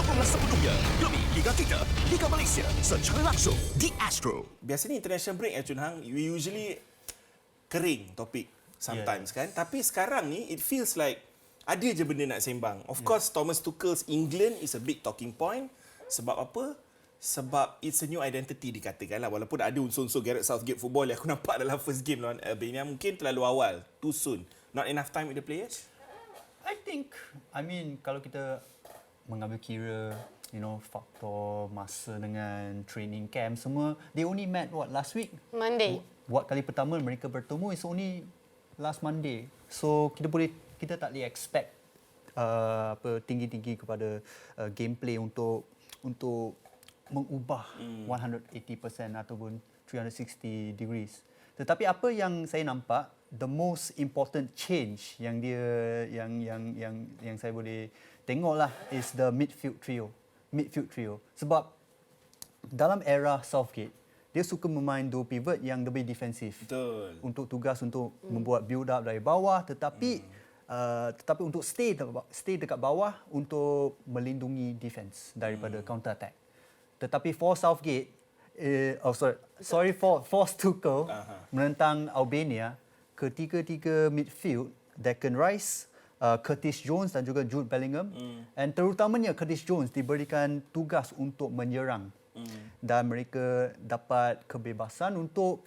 18 sepenuhnya demi Liga 3, Liga Malaysia secara langsung di Astro. Biasanya international break Chun Hang, we usually kering topik sometimes kan. Tapi sekarang ni it feels like ada je benda nak sembang. Of course Thomas Tuchel's England is a big talking point. Sebab apa? Sebab it's a new identity dikatakan lah. Walaupun ada unsur-unsur Gareth Southgate football yang aku nampak dalam first game lawan Albania, mungkin terlalu awal, too soon. Not enough time with the players? I mean, kalau kita mengambil kira, faktor masa dengan training camp semua, they only met last week? Monday. Buat kali pertama mereka bertemu is only last Monday. So kita tak boleh expect tinggi-tinggi kepada gameplay untuk mengubah 180% ataupun 360 degrees. Tetapi apa yang saya nampak, the most important change yang saya boleh tengoklah is the midfield trio. Sebab dalam era Southgate, dia suka memain dua pivot yang lebih defensif. Betul. Untuk tugas untuk membuat build up dari bawah, tetapi untuk stay dekat bawah untuk melindungi defense daripada counter attack. Tetapi for Southgate, for Tuchel menentang Albania, ketiga-tiga midfield, Declan Rice, Curtis Jones dan juga Jude Bellingham, dan terutamanya Curtis Jones diberikan tugas untuk menyerang, dan mereka dapat kebebasan untuk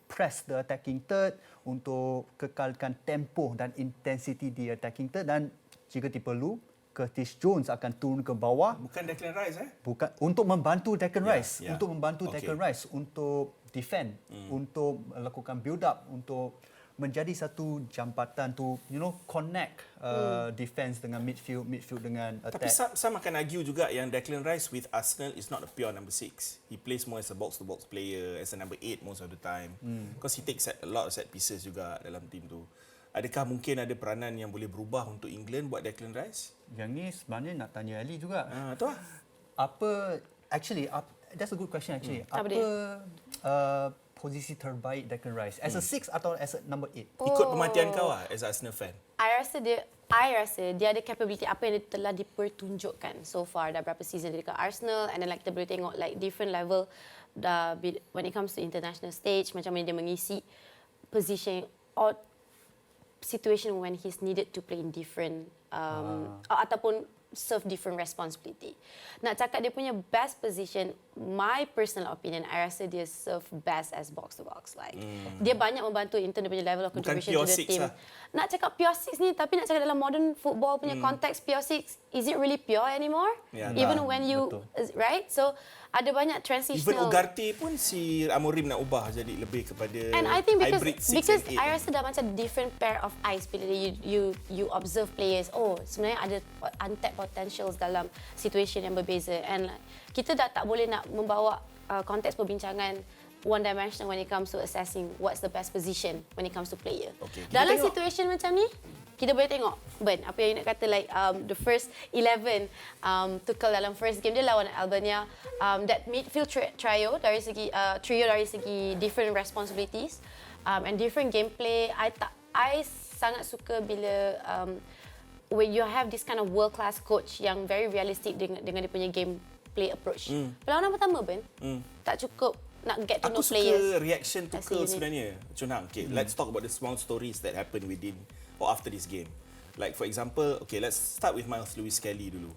press the attacking third, untuk kekalkan tempo dan intensity di attacking third, dan jika diperlu Curtis Jones akan turun ke bawah. Bukan Declan Rice Bukan, untuk membantu Declan Rice, yeah. untuk membantu Declan Rice untuk defend, untuk melakukan build up, untuk menjadi satu jambatan to connect defense dengan midfield dengan attack. Tapi some akan argue juga yang Declan Rice with Arsenal is not a pure number 6. He plays more as a box-to-box player, as a number 8 most of the time. Because he takes a lot of set pieces juga dalam tim tu. Adakah mungkin ada peranan yang boleh berubah untuk England buat Declan Rice? Yang ni sebenarnya nak tanya Ali juga. Tu lah. That's a good question actually. Posisi terbaik Declan Rice? As a 6 atau as a number 8? Ikut pematian kau lah as a Arsenal fan. I rasa dia ada capability apa yang dia telah dipertunjukkan so far dah berapa season dia dekat Arsenal, and then kita boleh tengok different level when it comes to international stage, macam mana dia mengisi position or situation when he's needed to play in different ataupun serve different responsibility. Nak cakap dia punya best position, my personal opinion, I rasa dia serve best as box to box. Dia banyak membantu in terms dia punya level of contribution to the team. Nak cakap pure 6 ni, tapi nak cakap dalam modern football punya konteks, pure 6, is it really pure anymore? Even when you right? So ada banyak transitional. Even Ugarte pun si Amorim nak ubah jadi lebih kepada and I think hybrid 6 because and 8. I rasa dah macam different pair of eyes bila you observe players. Oh, sebenarnya ada untapped potentials dalam situation yang berbeza, and kita dah tak boleh nak membawa konteks perbincangan one dimensional when it comes to assessing what's the best position when it comes to player. Dalam situation macam ni, kita boleh tengok apa yang nak kata the first 11 Tuchel dalam first game dia lawan Albania, that midfield trio dari segi different responsibilities and different gameplay. I sangat suka bila when you have this kind of world class coach yang very realistic dengan dia punya gameplay approach. Perlawanan pertama tak cukup nak get to know players. Aku suka reaction Tuchel sebenarnya. Chun Hang, let's talk about the small stories that happen within or after this game. Like for example, let's start with Myles Lewis-Skelly dulu.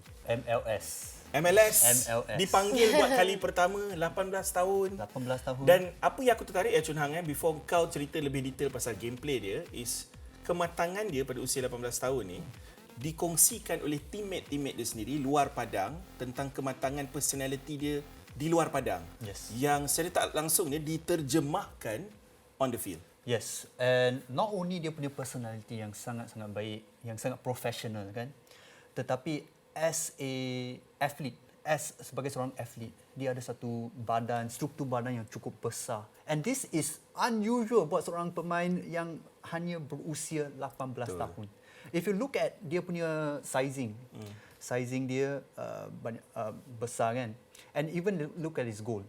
MLS dipanggil buat kali pertama 18 tahun. Dan apa yang aku tertarik Chun Hang, before kau cerita lebih detail pasal gameplay dia, is kematangan dia pada usia 18 tahun ni dikongsikan oleh teammate dia sendiri luar padang tentang kematangan personality dia di luar padang. Yang secara tak langsung dia diterjemahkan on the field. Yes, and not only dia punya personality yang sangat-sangat baik, yang sangat professional kan, tetapi sebagai seorang atlet, dia ada satu struktur badan yang cukup besar. And this is unusual buat seorang pemain yang hanya berusia 18 tahun. If you look at dia punya sizing dia banyak besar kan. And even look at his goal.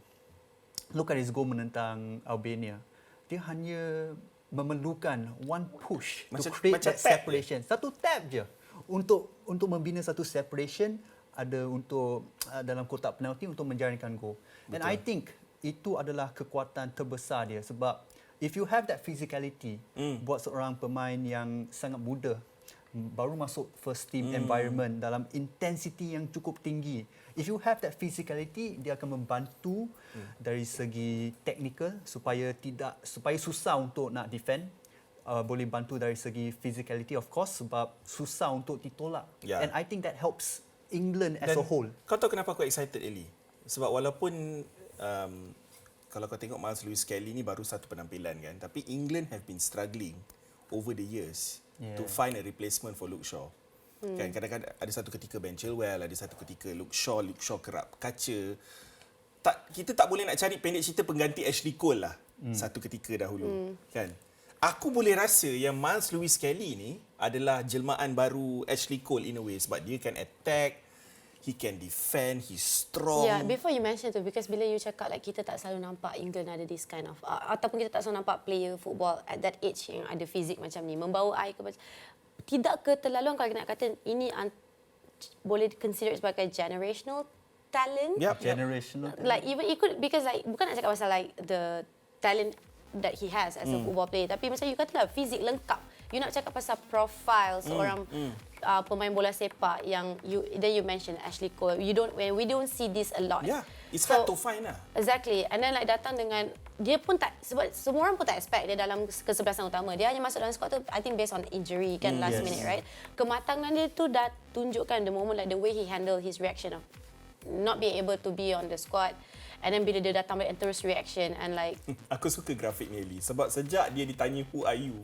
Look at his goal menentang Albania. Dia hanya memerlukan one push to create that separation. Satu tap je untuk membina satu separation, ada untuk dalam kotak penalti untuk menjaringkan gol. And I think itu adalah kekuatan terbesar dia sebab if you have that physicality buat seorang pemain yang sangat muda baru masuk first team environment dalam intensity yang cukup tinggi. If you have that physicality, dia akan membantu dari segi technical supaya susah untuk nak defend. Boleh bantu dari segi physicality of course sebab susah untuk ditolak. And I think that helps England as a whole. Kau tahu kenapa aku excited Eli? Sebab walaupun kalau kau tengok Myles Lewis-Skelly ni baru satu penampilan kan, tapi England have been struggling over the years to find a replacement for Luke Shaw. Kan kadang-kadang ada satu ketika Ben Chilwell, ada satu ketika Luke Shaw kerap kaca. Kita tak boleh nak cari pendek cerita pengganti Ashley Cole lah satu ketika dahulu. Kan? Aku boleh rasa yang Myles Lewis-Skelly ni adalah jelmaan baru Ashley Cole in a way sebab dia can attack, he can defend, he's strong. Yeah, before you mention tu, because bila you cakap like kita tak selalu nampak England ada this kind of ataupun kita tak selalu nampak player football at that age yang ada fizik macam ni, membawa air ke tidak keterlaluan kalau nak kata ini boleh consider sebagai generational talent. Generational talent. Like even it could, because like bukan nak cakap pasal like the talent that he has as a football player, tapi macam you katalah fizik lengkap. You nak cakap pasal profile seorang pemain bola sepak yang you mention Ashley Cole. We don't see this a lot. Yeah, it's hard to find lah. Exactly. And then like datang dengan dia pun tak, sebab semua orang pun tak expect dia dalam kesebelasan utama. Dia hanya masuk dalam squad tu I think based on injury kan last minute, right? Kematangan dia tu dah tunjukkan the moment, like the way he handle his reaction of not being able to be on the squad. And then bila dia datang balik and terus reaction and like aku suka grafik ni Eli sebab sejak dia ditanya who are you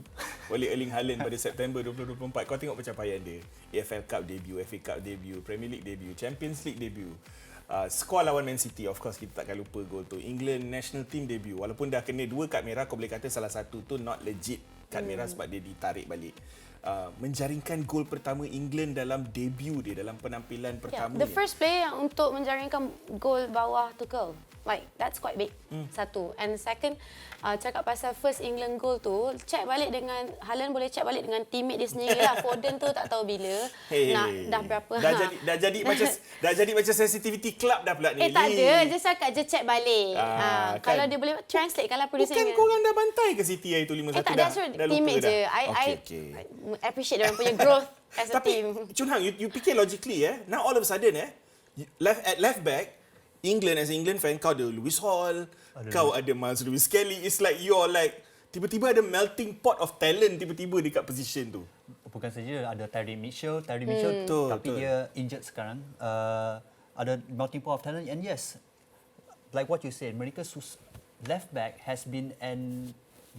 oleh Erling Haaland pada September 2024, kau tengok pencapaian dia. AFL Cup debut, FA Cup debut, Premier League debut, Champions League debut, skor lawan Man City, of course kita takkan lupa gol tu. England national team debut, walaupun dah kena 2 kad merah, kau boleh kata salah satu tu not legit kad merah sebab dia ditarik balik. Menjaringkan gol pertama England dalam debut dia, dalam penampilan pertama the first player yang untuk menjaringkan gol bawah Tuchel. Like that's quite big. Satu. And second, cakap pasal first England goal tu, check balik dengan Haaland, boleh check balik dengan teammate dia sendiri lah. Foden tu tak tahu bila dah berapa. Dah jadi macam sensitivity club dah pula ni. Tak ada, just cakap je check balik. Kalau dia boleh translate, kalau producer bukan korang dah bantai ke City hari tu 5-1 tak ada, teammate je. I appreciate dia orang punya growth as a team. Tapi Chun Hang, you fikir logically now all of a sudden left back England, as an England fan, kau ada Lewis Hall, kau ada Myles Lewis-Skelly. It's like you're like tiba-tiba ada melting pot of talent tiba-tiba dekat position tu. Bukan saja ada Tyree Mitchell tapi dia injured sekarang. Ada melting pot of talent, and yes, like what you said, mereka left back has been an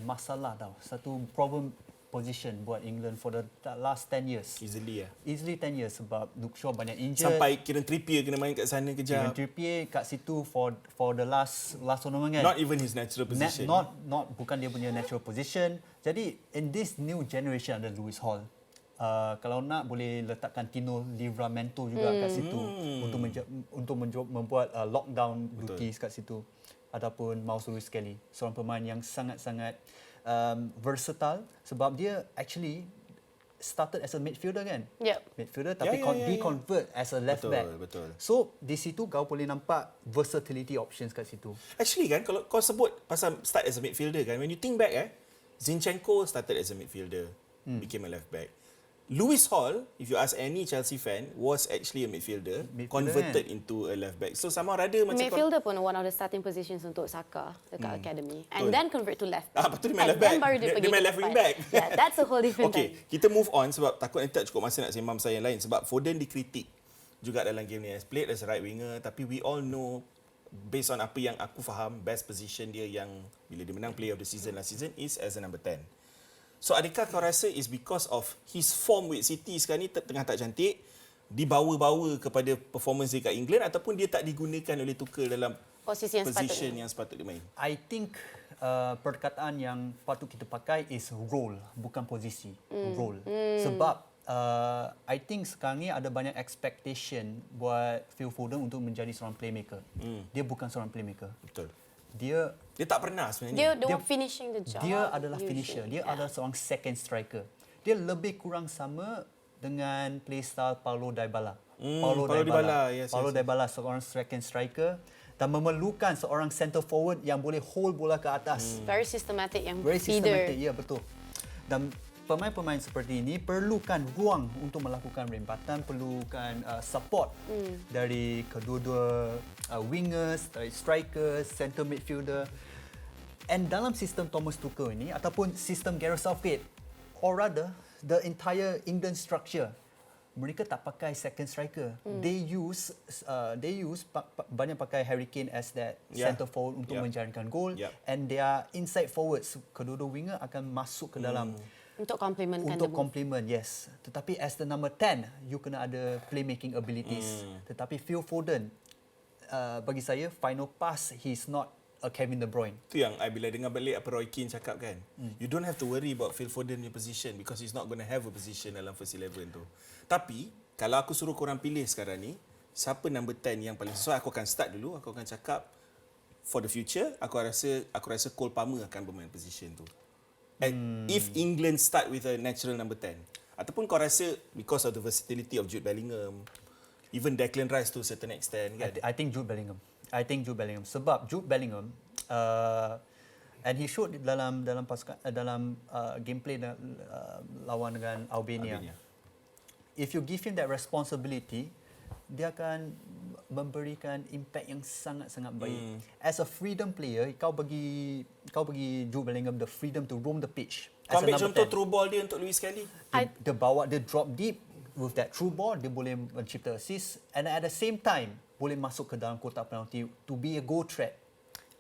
masalah tau. Satu problem position buat England for the last 10 years. Easily 10 years sebab Luke Shaw banyak injured. Sampai kira Trippier kena main kat sana kejap. Trippier kat situ for the last tournament kan. Not even his natural position. Bukan dia punya natural position. Jadi in this new generation ada Lewis Hall. Kalau nak boleh letakkan Tino Livramento juga kat situ untuk membuat lockdown duties kat situ. Ataupun Myles Lewis-Skelly, seorang pemain yang sangat-sangat versatile sebab dia actually started as a midfielder kan. Midfielder tapi convert as a left back. Betul. So di situ kau boleh nampak versatility options kat situ. Actually kan kalau kau sebut pasal start as a midfielder kan, when you think back Zinchenko started as a midfielder, became a left back. Lewis Hall, if you ask any Chelsea fan, was actually a midfielder converted into a left back. So sama rada macam midfielder pun one of the starting positions untuk Saka dekat academy, and then convert to left back. Betul, dia main left back. Dia main left wing back. Yeah, that's a whole different thing. Kita move on sebab takut nanti tak cukup masa nak sembang pasal yang lain sebab Foden dikritik juga dalam game ni. Played as a right winger, tapi we all know based on apa yang aku faham, best position dia yang bila dia menang Player of the Season last season is as a number 10. So adakah kau rasa is because of his form with City sekarang ni tengah tak cantik, dibawa-bawa kepada performance dia kat England, ataupun dia tak digunakan oleh Tuchel dalam posisi yang sepatutnya main? I think perkataan yang patut kita pakai is role, bukan posisi. Role. Sebab I think sekarang ni ada banyak expectation buat Phil Foden untuk menjadi seorang playmaker. Dia bukan seorang playmaker. Betul. Dia tak pernah sebenarnya. Dia finishing the job. Dia adalah finisher. Dia adalah seorang second striker. Dia lebih kurang sama dengan playstyle Paulo Dybala. Paulo Dybala, yes, Paulo Dybala seorang second striker dan memerlukan seorang center forward yang boleh hold bola ke atas. Very systematic yang Very feeder. systematic, ya betul. Dan pemain-pemain seperti ini perlukan ruang untuk melakukan rembatan, perlukan support dari kedua-dua wingers, dari strikers, center midfielder. And dalam sistem Thomas Tuchel ini ataupun sistem Gareth Southgate, or rather the entire England structure, mereka tak pakai second striker. They use banyak pakai Harry Kane as that center forward untuk menjaringkan gol, and their inside forwards, kedua-dua winger akan masuk ke dalam Untuk complementkan untuk complement, yes. Tetapi as the number 10, you kena ada playmaking abilities. Tetapi Phil Foden, bagi saya, final pass, he's not a Kevin De Bruyne. Itu yang I bila dengar balik apa Roy Keane cakap kan. You don't have to worry about Phil Foden punya position because he's not going to have a position dalam first 11 tu. Tapi, kalau aku suruh korang pilih sekarang ni, siapa number 10 yang paling sesuai, aku akan start dulu. Aku akan cakap, for the future, aku rasa Cole Palmer akan bermain position tu. And if England start with a natural number 10, ataupun kau rasa because of the versatility of Jude Bellingham, even Declan Rice to a certain extent kan? I think Jude Bellingham. Sebab Jude Bellingham, and he showed dalam gameplay lawan dengan Albania. If you give him that responsibility, dia akan memberikan impact yang sangat-sangat baik. As a freedom player, kau bagi Jude Bellingham the freedom to roam the pitch. Kau ambil contoh through ball dia untuk Lewis-Skelly. Dia bawa, dia drop deep with that through ball, dia boleh mencipta assist, and at the same time boleh masuk ke dalam kotak penalti to be a goal threat.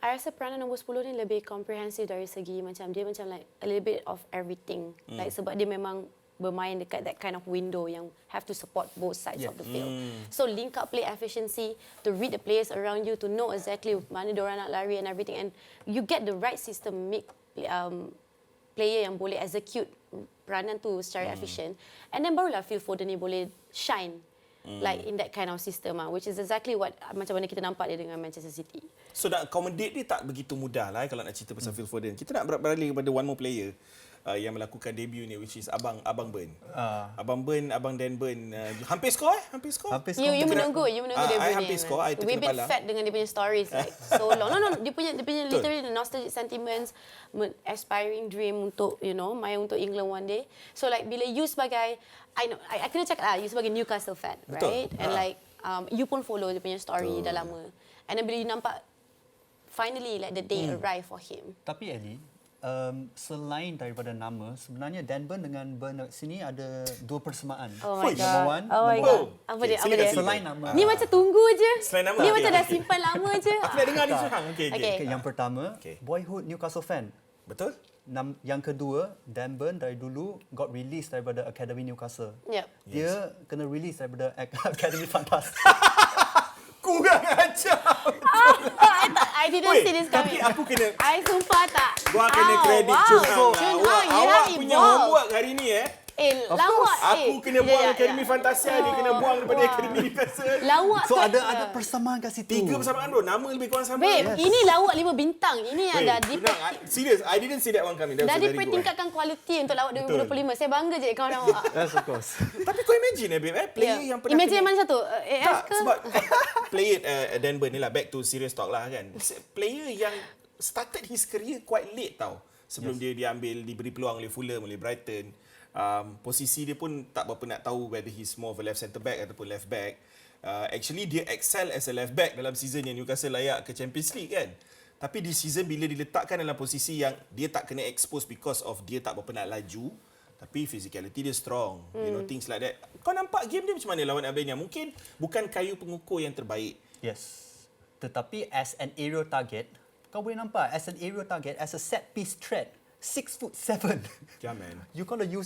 I rasa peranan nombor 10 ni lebih komprehensif dari segi macam dia macam like a little bit of everything. Like sebab dia memang bermain dekat that kind of window yang have to support both sides of the field. So link up play efficiency, to read the players around you, to know exactly mana diorang nak lari and everything, and you get the right system make player yang boleh execute peranan tu secara efficient, and then barulah Phil Foden ni boleh shine like in that kind of system, which is exactly what macam mana kita nampak dia dengan Manchester City. So nak accommodate dia tak begitu mudah lah kalau nak cerita pasal Phil Foden. Kita nak beralih kepada one more player yang melakukan debut ni, which is Abang Burn. Abang Dan Burn. Hampir skor. You menunggu debut ni. Hampir skor. We've been fed dengan dia punya stories like so long. No, dia punya literally nostalgic sentiments, aspiring dream untuk main untuk England one day. So like bila you sebagai I kena cakap lah, you sebagai Newcastle fan, right? And like you pun follow dia punya story dah lama. And then bila you nampak finally like the day arrive for him. Tapi Ellie, selain daripada nama, sebenarnya Dan Burn dengan Burn sini ada dua persamaan. Oh my Number God. one, Oh my number God. Apa dia? Selain nama. Ni macam tunggu je. Selain nama. Ni macam dah simpan lama je. Aku nak dengar dia seorang. Okay. Yang pertama, boyhood Newcastle fan. Betul? Yang kedua, Dan Burn dari dulu got released daripada Academy Newcastle. Yep. Dia kena release daripada Academy Fantastic. Kurang ajar. I didn't see this coming. Tapi aku kena, I sumpah tak. gua kena kredit Chun Hang lah. Awak punya homework hari ni Lawak. Aku kena buang Akademi Fantasia, dia kena buang daripada Akademi Newcastle. Lawak. So ada persamaan kat situ. 3 persamaan bro, nama lebih kurang sama. Babe, ini lawak 5 bintang. Ini yang dah Serious, I didn't see that one coming. dah dipertingkatkan kualiti untuk lawak 2025. Saya bangga je kawan awak. Yes, of course. Tapi kau imagine babe, player yang pernah Imagine yang mana satu? AS tak, ke? sebab player Dan Burn ni lah, back to serious talk lah kan. Player yang started his career quite late tau. Sebelum dia diberi peluang oleh Fulham, oleh Brighton. Posisi dia pun tak berapa nak tahu whether he's more of a left centre back ataupun left back. Actually dia excel as a left back dalam season yang Newcastle layak ke Champions League kan. Tapi di season bila diletakkan dalam posisi yang dia tak kena expose because of dia tak berapa nak laju, tapi physicality dia strong, things like that. Kau nampak game dia macam mana lawan Albania? Mungkin bukan kayu pengukur yang terbaik. Yes. Tetapi as an aerial target, kau boleh nampak as an aerial target, as a set piece threat, 6'7". Yeah, man. You gotta use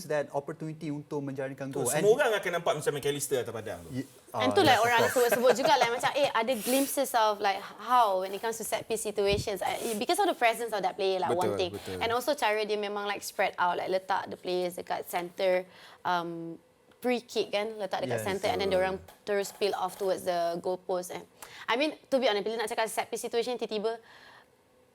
that opportunity untuk menjaringkan gol. Semua orang akan nampak macam McAllister atas padang tu. And tu like orang sebut juga like macam ada glimpses of like how when it comes to set piece situations because of the presence of that player like one thing. And also cara dia memang like spread out, like letak the players dekat center, pre-kick kan, letak dekat center, and then diorang terus peel off towards the goal post. I mean, to be honest, bila nak cakap set piece situation, tiba-tiba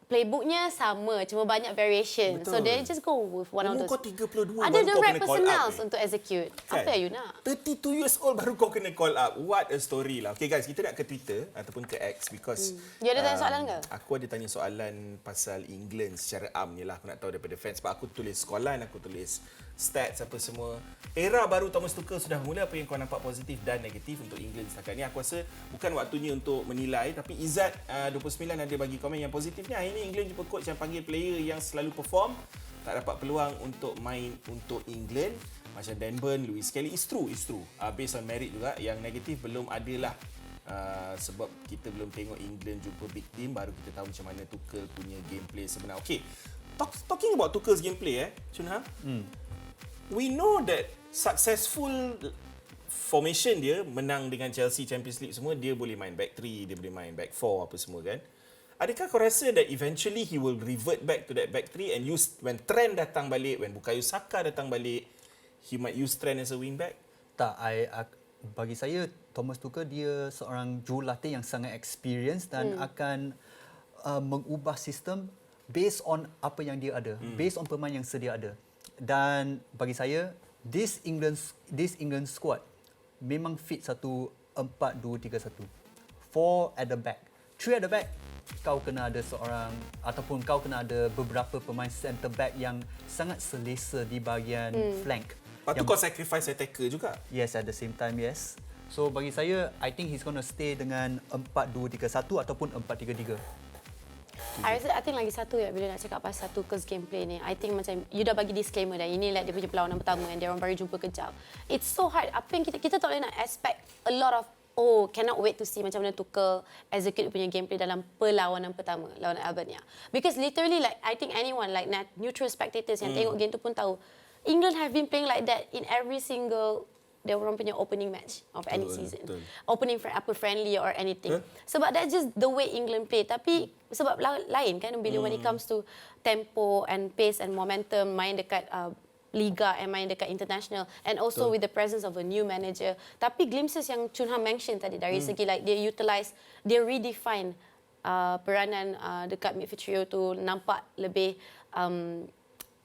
playbooknya sama, cuma banyak variation. Betul. So they just go with one of Umur those. kau 32 Ada baru the kau right kena call up personnel ni. untuk execute. Kan? Apa yang you nak? 32 years old baru kau kena call up. What a story lah. Okay guys, kita nak ke Twitter ataupun ke X because You ada tanya soalan ke? Aku ada tanya soalan pasal England secara am ni lah. Aku nak tahu daripada fans. Sebab aku tulis skolan, aku tulis stats apa semua. Era baru Thomas Tuchel sudah mula. Apa yang kau nampak positif dan negatif untuk England setakat ni? Aku rasa bukan waktunya untuk menilai. Tapi Izzat 29 ada bagi komen yang positifnya. Hari ni England jumpa coach yang panggil player yang selalu perform. Tak dapat peluang untuk main untuk England. Macam Burn, Lewis-Skelly. It's true. Based on merit juga. Yang negatif belum adalah. Sebab kita belum tengok England jumpa big team. Baru kita tahu macam mana Tuchel punya gameplay sebenar. Okay. Talking about Tuchel's gameplay, Chun Ha. We know that successful formation dia menang dengan Chelsea Champions League semua, dia boleh main back 3, dia boleh main back 4 apa semua kan. Adakah kau rasa that eventually he will revert back to that back 3 and use when Trent datang balik, when Bukayo Saka datang balik, he might use Trent as a wing back? Tak, bagi saya Thomas Tuchel dia seorang jurulatih yang sangat experienced dan akan mengubah sistem based on apa yang dia ada, based on pemain yang sedia ada. Dan bagi saya this England squad memang fit satu 4-2-3-1. 4 at the back. 3 at the back kau kena ada seorang ataupun kau kena ada beberapa pemain centre back yang sangat selesa di bahagian flank. Lepas tu kau sacrifice attacker juga. Yes, at the same time, yes. So bagi saya, I think he's going to stay dengan 4-2-3-1 ataupun 4-3-3. I think lagi satu ya, bila nak cakap pasal Tuchel's gameplay ni, I think macam you dah bagi disclaimer dah, ini like dia punya perlawanan pertama yang dia orang baru jumpa kejap. It's so hard. Apa yang kita tak boleh nak expect a lot of cannot wait to see macam mana Tuchel execute punya gameplay dalam perlawanan pertama lawan Albania. Because literally like I think anyone like neutral spectators yang tengok game tu pun tahu England have been playing like that in every single dia orang punya opening match of any season. Opening friendly or anything. Sebab that's just the way England play. Tapi sebab lain kan bila when it comes to tempo and pace and momentum main dekat Liga and main dekat international and also with the presence of a new manager. Tapi glimpses yang Chun Ha mention tadi dari segi like dia redefine peranan dekat midfield trio tu nampak lebih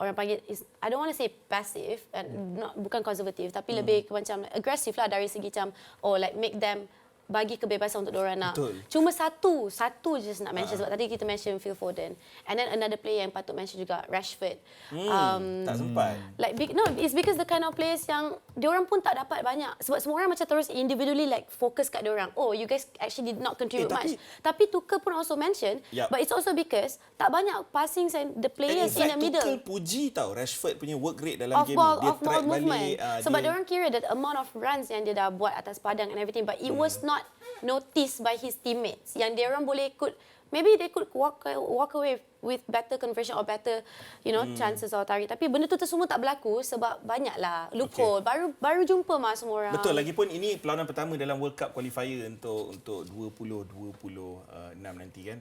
orang panggil I don't want to say passive and bukan konservatif tapi lebih macam agresif lah dari segi macam like make them bagi kebebasan untuk diorang nak. Betul. Cuma satu just nak mention sebab tadi kita mention Phil Foden and then another player yang patut mention juga Rashford. Tak sempat. Like it's because the kind of players yang diorang pun tak dapat banyak sebab semua orang macam terus individually like fokus kat diorang. You guys actually did not contribute much. Tapi Tuchel pun also mention but it's also because tak banyak passing the players in the middle. Tuchel puji tau Rashford punya work rate dalam game ball, ni. Dia track movement. balik. Sebab diorang kira the amount of runs yang dia dah buat atas padang and everything but it was not noticed by his teammates yang dia orang boleh maybe they could walk away with better conversion or better chances or target tapi benda tu semua tak berlaku sebab banyaklah loophole baru jumpa semua orang. Betul, lagipun ini perlawanan pertama dalam World Cup qualifier untuk 2026 nanti kan.